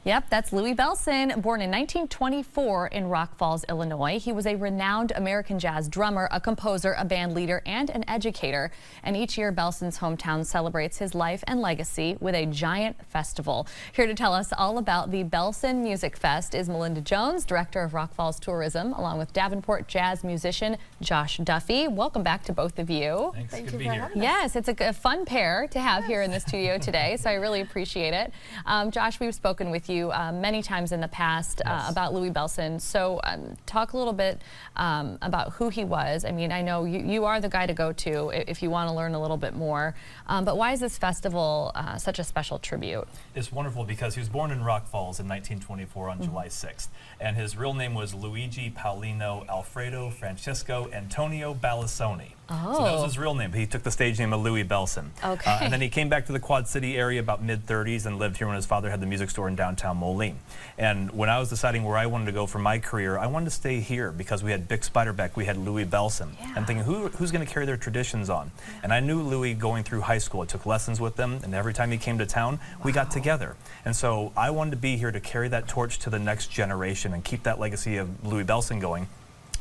Yep, that's Louis Bellson, born in 1924 in Rock Falls, Illinois. He was a renowned American jazz drummer, a composer, a band leader, and an educator. And each year, Bellson's hometown celebrates his life and legacy with a giant festival. Here to tell us all about the Bellson Music Fest is Melinda Jones, Director of Rock Falls Tourism, along with Davenport jazz musician Josh Duffy. Welcome back to both of you. Thanks. Thank Good you to be for here. having us. Yes, it's a fun pair to have here in the studio today, so I really appreciate it. Josh, we've spoken with you many times in the past about Louis Bellson, so talk a little bit about who he was. I mean, I know you are the guy to go to if you want to learn a little bit more, but why is this festival such a special tribute? It's wonderful because he was born in Rock Falls in 1924 on July 6th, and his real name was Luigi Paolino Alfredo Francesco Antonio Ballassoni. Oh. So that was his real name. He took the stage name of Louis Bellson. Okay. And then he came back to the Quad City area about mid-30s and lived here when his father had the music store in downtown Moline. And when I was deciding where I wanted to go for my career, I wanted to stay here because we had Bick Spiderbeck, we had Louis Bellson. Yeah. I'm thinking, who's going to carry their traditions on? Yeah. And I knew Louis going through high school. I took lessons with them, and every time he came to town, we got together. And so I wanted to be here to carry that torch to the next generation and keep that legacy of Louis Bellson going.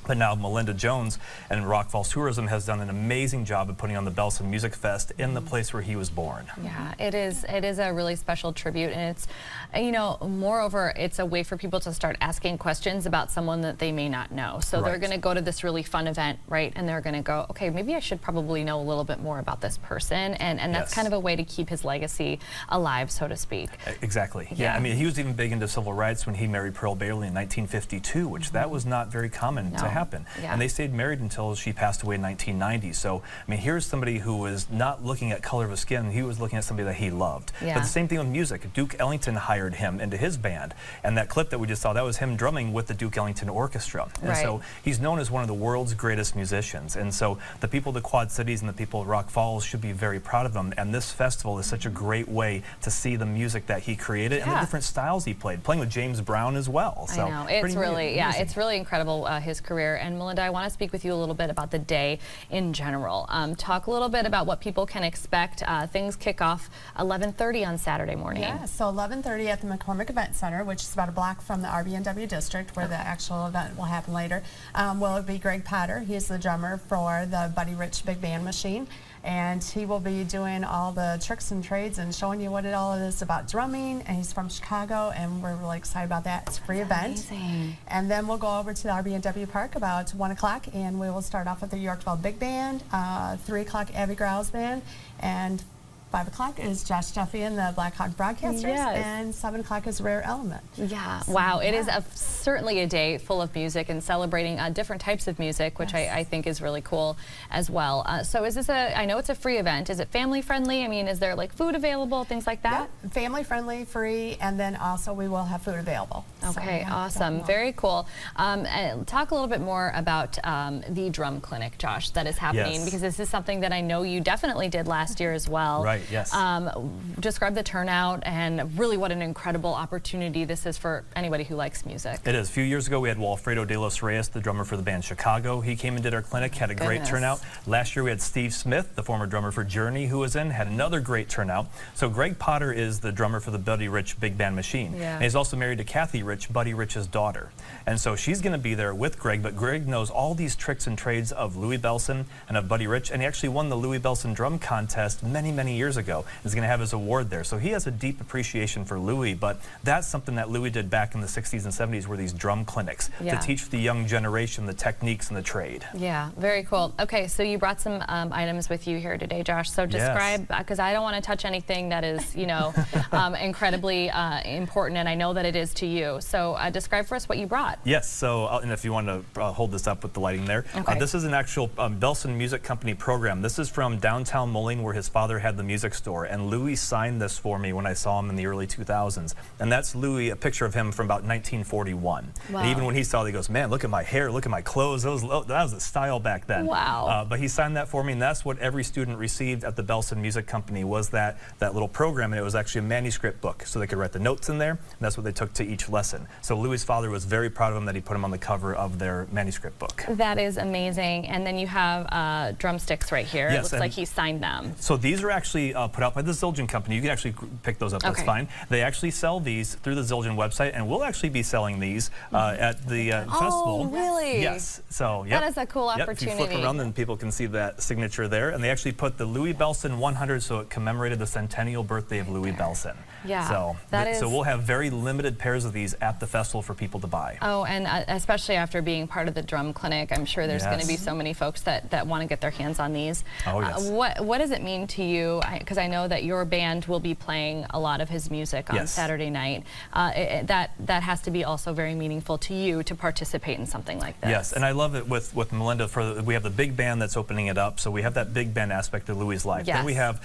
But now Melinda Jones and Rock Falls Tourism has done an amazing job of putting on the Bellson Music Fest in the place where he was born. Yeah, it is a really special tribute, and it's, you know, moreover, it's a way for people to start asking questions about someone that they may not know. So they're going to go to this really fun event, right, and they're going to go, okay, maybe I should probably know a little bit more about this person, and that's kind of a way to keep his legacy alive, so to speak. Exactly. Yeah, I mean, he was even big into civil rights when he married Pearl Bailey in 1952, which that was not very common to happen. Yeah. And they stayed married until she passed away in 1990. So, I mean, here's somebody who was not looking at color of his skin, he was looking at somebody that he loved. Yeah. But the same thing with music. Duke Ellington hired him into his band, and that clip that we just saw, that was him drumming with the Duke Ellington Orchestra. And so he's known as one of the world's greatest musicians. And so the people of the Quad Cities and the people of Rock Falls should be very proud of him. And this festival is such a great way to see the music that he created and the different styles he played, playing with James Brown as well. So I know, it's really, it's really incredible, his career. And Melinda, I want to speak with you a little bit about the day in general. Talk a little bit about what people can expect. Things kick off 11:30 on Saturday morning. Yeah, so 11:30 at the McCormick Event Center, which is about a block from the RB&W district where the actual event will happen later. Will be Greg Potter. He's the drummer for the Buddy Rich Big Band Machine. And he will be doing all the tricks and trades and showing you what it all is about drumming. And he's from Chicago, and we're really excited about that. It's a free event. Amazing. And then we'll go over to the RB&W Park about 1 o'clock, and we will start off with the Yorkville Big Band, 3 o'clock Abby Growls Band, and 5 o'clock is Josh Duffy and the Black Hawk Broadcasters, and 7 o'clock is Rare Element. Yeah, so, wow, it is certainly a day full of music and celebrating different types of music, which I think is really cool as well. So is this I know it's a free event, is it family friendly? I mean, is there like food available, things like that? Yep. Family friendly, free, and then also we will have food available. Okay, so, awesome, very cool. Talk a little bit more about the drum clinic, Josh, that is happening, because this is something that I know you definitely did last year as well. Right. Yes. Describe the turnout and really what an incredible opportunity this is for anybody who likes music. It is. A few years ago, we had Walfredo de los Reyes, the drummer for the band Chicago. He came and did our clinic, had a great turnout. Last year, we had Steve Smith, the former drummer for Journey, who was in, had another great turnout. So Greg Potter is the drummer for the Buddy Rich Big Band Machine. Yeah. And he's also married to Kathy Rich, Buddy Rich's daughter. And so she's going to be there with Greg, but Greg knows all these tricks and trades of Louis Bellson and of Buddy Rich, and he actually won the Louis Bellson Drum Contest many, many years ago. He's going to have his award there. So he has a deep appreciation for Louis, but that's something that Louis did back in the 60s and 70s, were these drum clinics to teach the young generation the techniques and the trade. Yeah, very cool. Okay, so you brought some items with you here today, Josh. So describe, because I don't want to touch anything that is, you know, incredibly important, and I know that it is to you. So describe for us what you brought. Yes, so, and if you want to hold this up with the lighting there. This is an actual Bellson Music Company program. This is from downtown Moline, where his father had the music store, and Louis signed this for me when I saw him in the early 2000s. And that's Louis, a picture of him from about 1941. Wow. And even when he saw it, he goes, man, look at my hair, look at my clothes. That was the style back then. Wow. But he signed that for me, and that's what every student received at the Bellson Music Company, was that little program, and it was actually a manuscript book, so they could write the notes in there, and that's what they took to each lesson. Bellson. So Louie's father was very proud of him that he put him on the cover of their manuscript book. That is amazing. And then you have drumsticks right here. Yes, It looks like he signed them. So these are actually put out by the Zildjian Company. You can actually pick those up, that's Okay. fine. They actually sell these through the Zildjian website, and we'll actually be selling these at the festival. Oh, really? Yes. So, yep. That is a cool Yep. If opportunity. you flip around, then people can see that signature there. And they actually put the Louie Bellson 100, so it commemorated the centennial birthday of Louie Bellson. Yeah, So, so we'll have very limited pairs of these at the festival for people to buy. Oh, and especially after being part of the drum clinic, I'm sure there's going to be Yes. so many folks that want to get their hands on these. Oh, yes. What does it mean to you? Because I know that your band will be playing a lot of his music on Yes. Saturday night. That has to be also very meaningful to you to participate in something like this. Yes, and I love it with Melinda. We have the big band that's opening it up, so we have that big band aspect of Louie's life. Yes. Then we have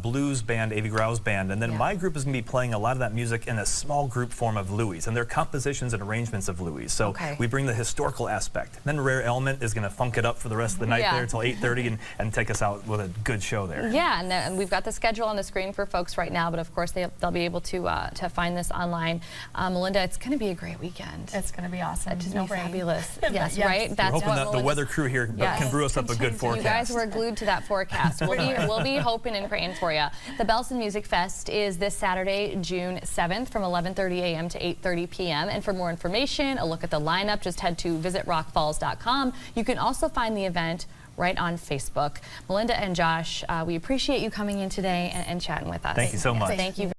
blues band, Avi Grau's band, and then Yeah. my group is going to be playing a lot of that music in a small group form of Louie's, and they're compositions and arrangements of Louie's. So Okay. we bring the historical aspect. Then Rare Element is going to funk it up for the rest of the night Yeah. there until 8:30 and take us out with a good show there. Yeah, and we've got the schedule on the screen for folks right now, but of course they'll be able to find this online. Melinda, it's going to be a great weekend. It's going to be awesome. That just No be rain. fabulous. But Yes, yes. right? We're That's hoping what that the Melinda's- weather crew here Yes. can brew us up a good You forecast. guys were glued to that forecast. We'll be hoping and praying for you. The Bellson Music Fest is this Saturday, June 7th from 11:30 a.m. to 8:30 p.m. And for more information, a look at the lineup, just head to visitrockfalls.com. You can also find the event right on Facebook. Melinda and Josh, we appreciate you coming in today and chatting with us. Thank you so much. Thank you.